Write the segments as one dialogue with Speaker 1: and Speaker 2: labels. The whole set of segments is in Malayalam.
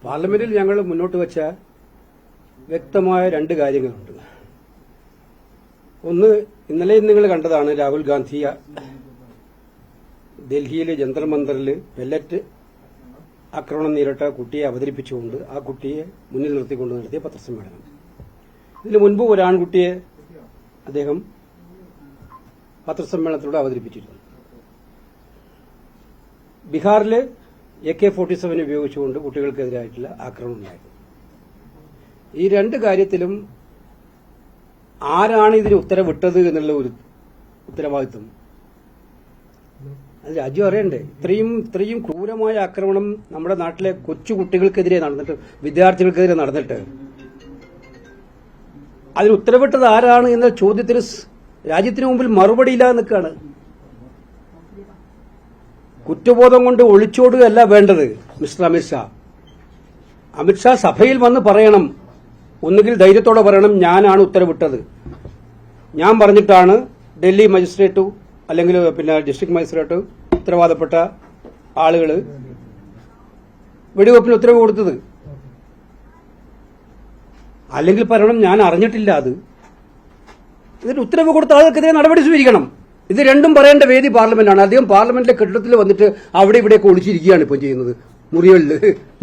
Speaker 1: പാർലമെന്റിൽ ഞങ്ങൾ മുന്നോട്ട് വെച്ച വ്യക്തമായ രണ്ട് കാര്യങ്ങളുണ്ട്. ഒന്ന്, ഇന്നലെ നിങ്ങൾ കണ്ടതാണ്, രാഹുൽ ഗാന്ധി ഡൽഹിയിലെ ജന്തർ മന്ദറിൽ പെല്ലറ്റ് ആക്രമണം നേരിട്ട കുട്ടിയെ അവതരിപ്പിച്ചുകൊണ്ട് ആ കുട്ടിയെ മുന്നിൽ നിർത്തിക്കൊണ്ട് നടത്തിയ പത്രസമ്മേളനം. ഇതിനു മുൻപ് ഒരു ആൺകുട്ടിയെ അദ്ദേഹം പത്രസമ്മേളനത്തിലൂടെ അവതരിപ്പിച്ചിരുന്നു. ബീഹാറിൽ AK-47 ഉപയോഗിച്ചുകൊണ്ട് കുട്ടികൾക്കെതിരായിട്ടുള്ള ആക്രമണം ഉണ്ടായിരുന്നു. ഈ രണ്ട് കാര്യത്തിലും ആരാണ് ഇതിന് ഉത്തരവിട്ടത് എന്നുള്ള ഒരു ഉത്തരവാദിത്വം അത് രാജ്യം അറിയണ്ടേ. ഇത്രയും ക്രൂരമായ ആക്രമണം നമ്മുടെ നാട്ടിലെ കൊച്ചു കുട്ടികൾക്കെതിരെ നടന്നിട്ട്, വിദ്യാർത്ഥികൾക്കെതിരെ നടന്നിട്ട് അതിന് ഉത്തരവിട്ടത് ആരാണ് എന്ന ചോദ്യത്തിന് രാജ്യത്തിന് മുമ്പിൽ മറുപടിയില്ലാതെ നിൽക്കുകയാണ്. കുറ്റബോധം കൊണ്ട് ഒളിച്ചോടുകയല്ല വേണ്ടത് മിസ്റ്റർ അമിത്ഷാ. അമിത്ഷാ സഭയിൽ വന്ന് പറയണം, ഒന്നുകിൽ ധൈര്യത്തോടെ പറയണം, ഞാനാണ് ഉത്തരവിട്ടത്, ഞാൻ പറഞ്ഞിട്ടാണ് ഡൽഹി മജിസ്ട്രേറ്റ് അല്ലെങ്കിൽ ഡിസ്ട്രിക്ട് മജിസ്ട്രേറ്റ് ഉത്തരവാദപ്പെട്ട ആളുകൾ വെടിവെപ്പിന് ഉത്തരവ് കൊടുത്തത്. അല്ലെങ്കിൽ പറയണം, ഞാൻ അറിഞ്ഞിട്ടില്ല അത്. ഇതിന് ഉത്തരവ് കൊടുത്ത ആൾക്കെതിരെ നടപടി സ്വീകരിക്കണം. ഇത് രണ്ടും പറയേണ്ട വേദി പാർലമെന്റാണ്. അദ്ദേഹം പാർലമെന്റിലെ കെട്ടിടത്തിൽ വന്നിട്ട് അവിടെ ഇവിടെയൊക്കെ ഒളിച്ചിരിക്കുകയാണ് ഇപ്പോൾ ചെയ്യുന്നത്, മുറികളിൽ.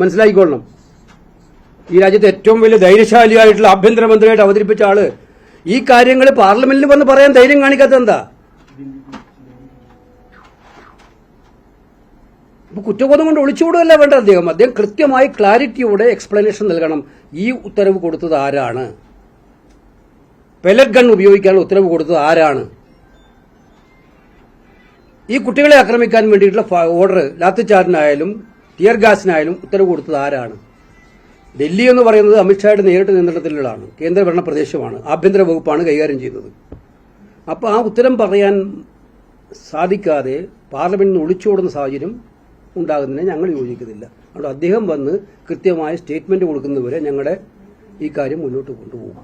Speaker 1: മനസ്സിലാക്കിക്കൊള്ളണം. ഈ രാജ്യത്തെ ഏറ്റവും വലിയ ധൈര്യശാലിയായിട്ടുള്ള ആഭ്യന്തരമന്ത്രിയായിട്ട് അവതരിപ്പിച്ച ആള് ഈ കാര്യങ്ങൾ പാർലമെന്റിൽ വന്ന് പറയാൻ ധൈര്യം കാണിക്കാത്ത എന്താ? ഇപ്പൊ കുറ്റബോധം കൊണ്ട് ഒളിച്ചുകൂടുകയല്ല വേണ്ട അദ്ദേഹം കൃത്യമായി ക്ലാരിറ്റിയോടെ എക്സ്പ്ലനേഷൻ നൽകണം. ഈ ഉത്തരവ് കൊടുത്തത് ആരാണ്? പെല്ലറ്റ് ഗൺ ഉപയോഗിക്കാനുള്ള ഉത്തരവ് കൊടുത്തത് ആരാണ്? ഈ കുട്ടികളെ ആക്രമിക്കാൻ വേണ്ടിയിട്ടുള്ള ഓർഡർ, ലാത്തിച്ചാർജിനായാലും ടിയർ ഗ്യാസിനായാലും ഉത്തരവ് കൊടുത്തത് ആരാണ്? ഡൽഹി എന്ന് പറയുന്നത് അമിത്ഷായുടെ നേരിട്ട് നിയന്ത്രണത്തിലുള്ളതാണ്, കേന്ദ്രഭരണ പ്രദേശമാണ്, ആഭ്യന്തര വകുപ്പാണ് കൈകാര്യം ചെയ്യുന്നത്. അപ്പോൾ ആ ഉത്തരം പറയാൻ സാധിക്കാതെ പാർലമെന്റിന് ഒളിച്ചോടുന്ന സാഹചര്യം ഉണ്ടാകുന്നതിനെ ഞങ്ങൾ യോജിക്കുന്നില്ല. അതുകൊണ്ട് അദ്ദേഹം വന്ന് കൃത്യമായ സ്റ്റേറ്റ്മെന്റ് കൊടുക്കുന്നവരെ ഞങ്ങളുടെ ഈ കാര്യം മുന്നോട്ട് കൊണ്ടുപോകും.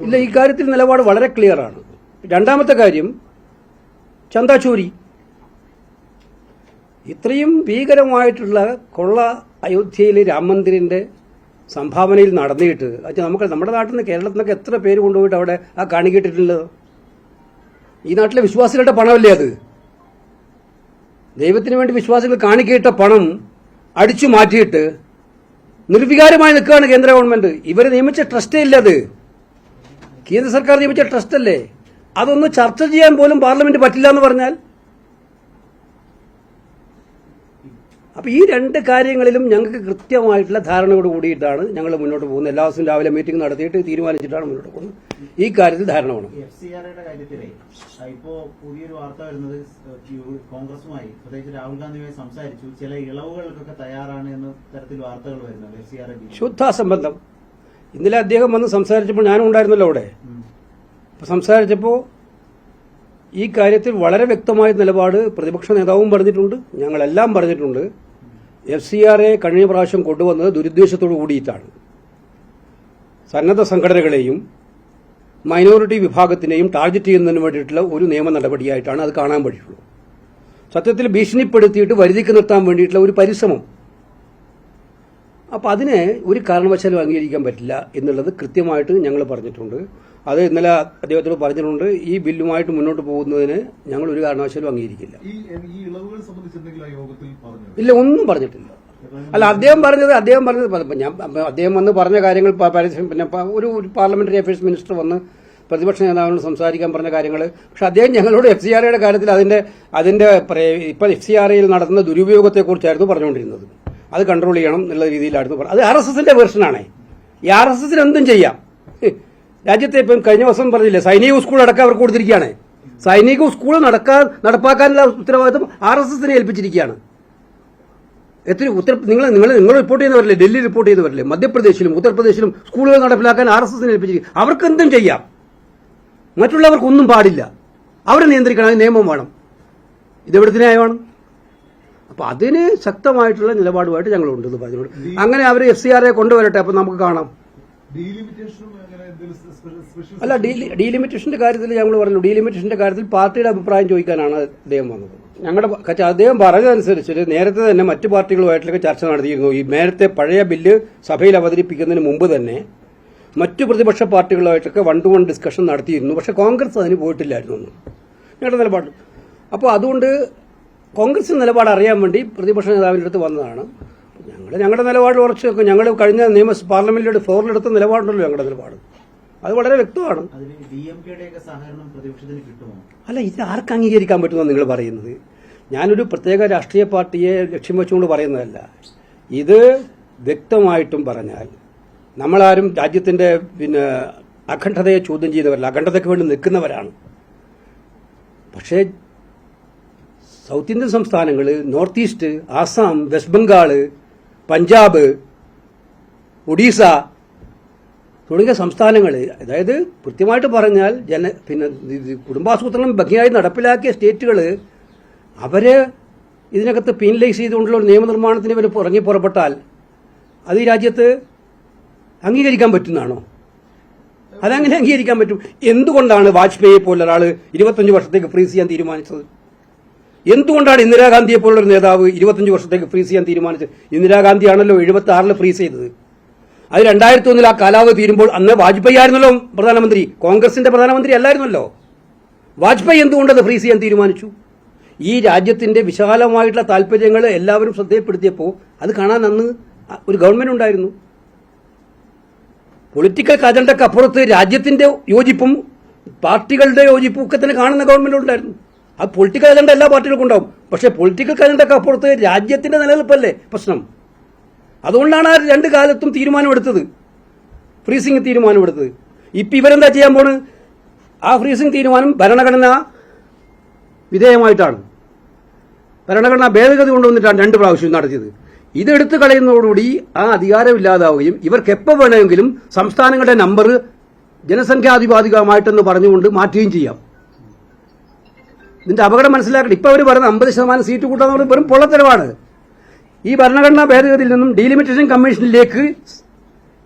Speaker 1: ഇല്ല, ഈ കാര്യത്തിൽ നിലപാട് വളരെ ക്ലിയറാണ്. രണ്ടാമത്തെ കാര്യം, ചന്ദാചോരി. ഇത്രയും ഭീകരമായിട്ടുള്ള കൊള്ള അയോധ്യയിലെ രാമമന്ദിരിന്റെ സംഭാവനയിൽ നടന്നിട്ട് നമ്മുടെ നാട്ടിൽ നിന്ന്, കേരളത്തിൽ നിന്നൊക്കെ എത്ര പേര് കൊണ്ടുപോയിട്ട് അവിടെ ആ കാണിക്കിട്ടിട്ടുള്ളത്? ഈ നാട്ടിലെ വിശ്വാസികളുടെ പണമല്ലേ അത്? ദൈവത്തിന് വേണ്ടി വിശ്വാസികൾ കാണിക്കിട്ട പണം അടിച്ചു മാറ്റിയിട്ട് നിർവികാരമായി നിൽക്കുകയാണ് കേന്ദ്ര ഗവൺമെന്റ്. ഇവരെ നിയമിച്ച ട്രസ്റ്റേ ഇല്ല, അത് കേന്ദ്ര സർക്കാർ നിയമിച്ച ട്രസ്റ്റ് അല്ലേ. അതൊന്ന് ചർച്ച ചെയ്യാൻ പോലും പാർലമെന്റ് പറ്റില്ല എന്ന് പറഞ്ഞാൽ, അപ്പൊ ഈ രണ്ട് കാര്യങ്ങളിലും ഞങ്ങൾക്ക് കൃത്യമായിട്ടുള്ള ധാരണയോട് കൂടിയിട്ടാണ് ഞങ്ങൾ മുന്നോട്ട് പോകുന്നത്. എല്ലാ ദിവസവും രാവിലെ മീറ്റിംഗ് നടത്തിയിട്ട് തീരുമാനിച്ചിട്ടാണ് മുന്നോട്ട് പോകുന്നത്. ഈ കാര്യത്തിൽ ധാരണ വേണം.
Speaker 2: FCRA കാര്യത്തിലെ ഇപ്പോ പുതിയൊരു വാർത്ത വരുന്നത്, കോൺഗ്രസുമായി പ്രത്യേകിച്ച് രാഹുൽ ഗാന്ധിയുമായി സംസാരിച്ചു, ചില ഇളവുകൾക്കൊക്കെ തയ്യാറാണ് എന്ന തരത്തിൽ വാർത്തകൾ വരുന്നുണ്ട്. FCRA
Speaker 1: ശുദ്ധാസംബന്ധം. ഇന്നലെ അദ്ദേഹം വന്ന് സംസാരിച്ചപ്പോൾ ഞാനും ഉണ്ടായിരുന്നല്ലോ അവിടെ. സംസാരിച്ചപ്പോൾ ഈ കാര്യത്തിൽ വളരെ വ്യക്തമായ നിലപാട് പ്രതിപക്ഷ നേതാവും പറഞ്ഞിട്ടുണ്ട്, ഞങ്ങളെല്ലാം പറഞ്ഞിട്ടുണ്ട്. FCRA കഴിഞ്ഞ പ്രാവശ്യം കൊണ്ടുവന്നത് ദുരുദ്ദേശത്തോടു കൂടിയിട്ടാണ്. സന്നദ്ധ സംഘടനകളെയും മൈനോറിറ്റി വിഭാഗത്തിനെയും ടാർഗറ്റ് ചെയ്യുന്നതിന് വേണ്ടിയിട്ടുള്ള ഒരു നിയമ നടപടിയായിട്ടാണ് അത് കാണാൻ കഴിയുള്ളൂ. സത്യത്തിൽ ഭീഷണിപ്പെടുത്തിയിട്ട് വരുതിക്ക് നിർത്താൻ വേണ്ടിയിട്ടുള്ള ഒരു പരിശ്രമം. അപ്പം അതിനെ ഒരു കാരണവശാലും അംഗീകരിക്കാൻ പറ്റില്ല എന്നുള്ളത് കൃത്യമായിട്ട് ഞങ്ങൾ പറഞ്ഞിട്ടുണ്ട്. അത് ഇന്നലെ അദ്ദേഹത്തോട് പറഞ്ഞിട്ടുണ്ട്. ഈ ബില്ലുമായിട്ട് മുന്നോട്ട് പോകുന്നതിന് ഞങ്ങൾ ഒരു കാരണവശാലും അംഗീകരിക്കില്ല. ഇല്ല, ഒന്നും പറഞ്ഞിട്ടില്ല. അല്ല, അദ്ദേഹം വന്ന് പറഞ്ഞ കാര്യങ്ങൾ, പിന്നെ ഒരു പാർലമെന്ററി അഫയേഴ്സ് മിനിസ്റ്റർ വന്ന് പ്രതിപക്ഷ നേതാവിനോട് സംസാരിക്കാൻ പറഞ്ഞ കാര്യങ്ങൾ. പക്ഷെ അദ്ദേഹം ഞങ്ങളോട് FCRA കാര്യത്തിൽ അതിന്റെ ഇപ്പൊ FCRA നടത്തുന്ന ദുരുപയോഗത്തെക്കുറിച്ചായിരുന്നു പറഞ്ഞുകൊണ്ടിരുന്നത്. അത് കൺട്രോൾ ചെയ്യണം എന്നുള്ള രീതിയിലായിരുന്നു പറഞ്ഞത്. അത് RSSന്റെ വേർഷനാണ്. ഈ RSSന് എന്തും ചെയ്യാം. രാജ്യത്തെ ഇപ്പം കഴിഞ്ഞ ദിവസം പറഞ്ഞില്ലേ, സൈനിക സ്കൂൾ അടക്കം അവർക്ക് കൊടുത്തിരിക്കുകയാണ്. സൈനിക സ്കൂൾ നടപ്പാക്കാനുള്ള ഉത്തരവാദിത്വം RSSനെ ഏൽപ്പിച്ചിരിക്കുകയാണ്. നിങ്ങൾ റിപ്പോർട്ട് ചെയ്യുന്നവരല്ലേ, ഡൽഹി റിപ്പോർട്ട് ചെയ്യുന്നവരല്ലേ, മധ്യപ്രദേശിലും ഉത്തർപ്രദേശിലും സ്കൂളുകൾ നടപ്പിലാക്കാൻ RSSനെ ഏൽപ്പിച്ചിരിക്കുക. അവർക്ക് എന്തും ചെയ്യാം, മറ്റുള്ളവർക്കൊന്നും പാടില്ല. അവരെ നിയന്ത്രിക്കണം, അതിന് നിയമം വേണം. ഇതെവിടുത്തെ ന്യായമാണ്? അപ്പൊ അതിന് ശക്തമായിട്ടുള്ള നിലപാടുമായിട്ട് ഞങ്ങളുണ്ടെന്ന് പറഞ്ഞോളൂ. അങ്ങനെ അവർ FCRA കൊണ്ടുവരട്ടെ, അപ്പൊ നമുക്ക് കാണാം. അല്ല, ഡീലിമിറ്റേഷന്റെ കാര്യത്തിൽ ഞങ്ങൾ പറഞ്ഞു, ഡീലിമിറ്റേഷന്റെ കാര്യത്തിൽ പാർട്ടിയുടെ അഭിപ്രായം ചോദിക്കാനാണ് അദ്ദേഹം വന്നത്. ഞങ്ങളുടെ അദ്ദേഹം പറഞ്ഞതനുസരിച്ച് നേരത്തെ തന്നെ മറ്റു പാർട്ടികളുമായിട്ടൊക്കെ ചർച്ച നടത്തിയിരുന്നു. ഈ നേരത്തെ പഴയ ബില്ല് സഭയിൽ അവതരിപ്പിക്കുന്നതിന് മുമ്പ് തന്നെ മറ്റു പ്രതിപക്ഷ പാർട്ടികളുമായിട്ടൊക്കെ 1-to-1 ഡിസ്കഷൻ നടത്തിയിരുന്നു. പക്ഷെ കോൺഗ്രസ് അതിന് പോയിട്ടില്ലായിരുന്നു ഞങ്ങളുടെ നിലപാട്. അപ്പോൾ അതുകൊണ്ട് കോൺഗ്രസിന്റെ നിലപാട് അറിയാൻ വേണ്ടി പ്രതിപക്ഷ നേതാവിൻ്റെ അടുത്ത് വന്നതാണ്. ഞങ്ങളുടെ നിലപാട് ഉറച്ചു വെക്കും. ഞങ്ങൾ കഴിഞ്ഞ പാർലമെന്റിലെ ഫ്ലോറിലെടുത്ത നിലപാടുണ്ടല്ലോ ഞങ്ങളുടെ നിലപാട്, അത് വളരെ വ്യക്തമാണ്.
Speaker 2: സഹകരണം പ്രതിപക്ഷത്തിന് കിട്ടുമോ?
Speaker 1: അല്ല, ഇത് ആർക്ക് അംഗീകരിക്കാൻ പറ്റുമെന്ന് നിങ്ങൾ പറയുന്നത്? ഞാനൊരു പ്രത്യേക രാഷ്ട്രീയ പാർട്ടിയെ ലക്ഷ്യം വെച്ചുകൊണ്ട് പറയുന്നതല്ല. ഇത് വ്യക്തമായിട്ടും പറഞ്ഞാൽ നമ്മളാരും രാജ്യത്തിന്റെ അഖണ്ഡതയെ ചോദ്യം ചെയ്യുന്നവരല്ല, അഖണ്ഡതയ്ക്ക് വേണ്ടി നിൽക്കുന്നവരാണ്. പക്ഷേ സൗത്ത് ഇന്ത്യൻ സംസ്ഥാനങ്ങൾ, north east, Assam, west Bengal, Punjab, Odisha തുടങ്ങിയ സംസ്ഥാനങ്ങൾ, അതായത് കൃത്യമായിട്ട് പറഞ്ഞാൽ കുടുംബാസൂത്രണം ഭംഗിയായി നടപ്പിലാക്കിയ സ്റ്റേറ്റുകൾ അവരെ ഇതിനകത്ത് പീനലൈസ് ചെയ്തുകൊണ്ടുള്ള ഒരു നിയമനിർമ്മാണത്തിന് ഇവർ ഇറങ്ങി പുറപ്പെട്ടാൽ അത് ഈ രാജ്യത്ത് അംഗീകരിക്കാൻ പറ്റുന്നതാണോ? അതങ്ങനെ അംഗീകരിക്കാൻ പറ്റും? എന്തുകൊണ്ടാണ് വാജ്പേയിയെ പോലെ ഒരാൾ 25 വർഷത്തേക്ക് ഫ്രീസ് ചെയ്യാൻ തീരുമാനിച്ചത്? എന്തുകൊണ്ടാണ് ഇന്ദിരാഗാന്ധിയെ പോലുള്ളൊരു നേതാവ് 25 വർഷത്തേക്ക് ഫ്രീസ് ചെയ്യാൻ തീരുമാനിച്ചത്? ഇന്ദിരാഗാന്ധിയാണല്ലോ 76 ഫ്രീസ് ചെയ്തത്. അത് 2001 ആ കാലാവധി തീരുമ്പോൾ അന്ന് വാജ്പേയി ആയിരുന്നല്ലോ പ്രധാനമന്ത്രി, കോൺഗ്രസിന്റെ പ്രധാനമന്ത്രി അല്ലായിരുന്നല്ലോ. വാജ്പേയി എന്തുകൊണ്ടത് ഫ്രീസ് ചെയ്യാൻ തീരുമാനിച്ചു? ഈ രാജ്യത്തിന്റെ വിശാലമായിട്ടുള്ള താല്പര്യങ്ങൾ എല്ലാവരും ശ്രദ്ധയിൽപ്പെടുത്തിയപ്പോൾ അത് കാണാൻ അന്ന് ഒരു ഗവൺമെന്റ് ഉണ്ടായിരുന്നു. പൊളിറ്റിക്കൽ അജണ്ടയ്ക്ക് അപ്പുറത്ത് രാജ്യത്തിന്റെ യോജിപ്പും പാർട്ടികളുടെ യോജിപ്പും ഒക്കെ തന്നെ കാണുന്ന ഗവൺമെന്റ് ഉണ്ടായിരുന്നു. ആ പൊളിറ്റിക്കൽ അജണ്ട എല്ലാ പാർട്ടികൾക്കും ഉണ്ടാവും. പക്ഷെ പൊളിറ്റിക്കൽ അജണ്ടയ്ക്ക് അപ്പുറത്ത് രാജ്യത്തിന്റെ നിലനിൽപ്പല്ലേ പ്രശ്നം. അതുകൊണ്ടാണ് ആ രണ്ട് കാലത്തും തീരുമാനമെടുത്തത്, ഫ്രീസിംഗ് തീരുമാനമെടുത്തത്. ഇപ്പം ഇവരെന്താ ചെയ്യാൻ പോണ്? ആ ഫ്രീസിംഗ് തീരുമാനം ഭരണഘടനാ വിധേയമായിട്ടാണ്, ഭരണഘടനാ ഭേദഗതി കൊണ്ടുവന്നിട്ടാണ് 2 പ്രാവശ്യം നടത്തിയത്. ഇതെടുത്തു കളയുന്നതോടുകൂടി ആ അധികാരമില്ലാതാവുകയും ഇവർക്ക് എപ്പോൾ വേണമെങ്കിലും സംസ്ഥാനങ്ങളുടെ നമ്പർ ജനസംഖ്യാധിപാതികമായിട്ടെന്ന് പറഞ്ഞുകൊണ്ട് മാറ്റുകയും ചെയ്യാം. ഇതിന്റെ അപകടം മനസ്സിലാക്കണം. ഇപ്പൊ അവർ പറയുന്ന 50% സീറ്റ് കൂട്ടാന്ന് വെറും പൊള്ളത്തരവാണ്. ഈ ഭരണഘടനാ ഭേദഗതിയിൽ നിന്നും ഡീലിമിറ്റേഷൻ കമ്മീഷനിലേക്ക്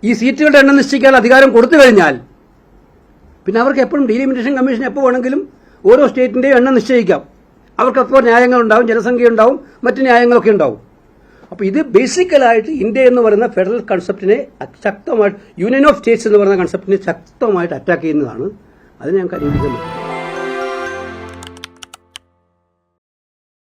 Speaker 1: ഈ സീറ്റുകളുടെ എണ്ണം നിശ്ചയിക്കാൻ അധികാരം കൊടുത്തു കഴിഞ്ഞാൽ പിന്നെ അവർക്ക് എപ്പോഴും ഡീലിമിറ്റേഷൻ കമ്മീഷൻ എപ്പോൾ വേണമെങ്കിലും ഓരോ സ്റ്റേറ്റിന്റെയും എണ്ണം നിശ്ചയിക്കാം. അവർക്കപ്പോൾ ന്യായങ്ങളുണ്ടാവും, ജനസംഖ്യ ഉണ്ടാവും, മറ്റു ന്യായങ്ങളൊക്കെ ഉണ്ടാവും. അപ്പോൾ ഇത് ബേസിക്കലായിട്ട് ഇന്ത്യ എന്ന് പറയുന്ന ഫെഡറൽ കൺസെപ്റ്റിനെ ശക്തമായിട്ട്, യൂണിയൻ ഓഫ് സ്റ്റേറ്റ്സ് എന്ന് പറയുന്ന കൺസെപ്റ്റിനെ ശക്തമായിട്ട് അറ്റാക്ക് ചെയ്യുന്നതാണ്. അതിനെ ഞങ്ങൾക്ക് അനുവദിക്കാൻ പറ്റും.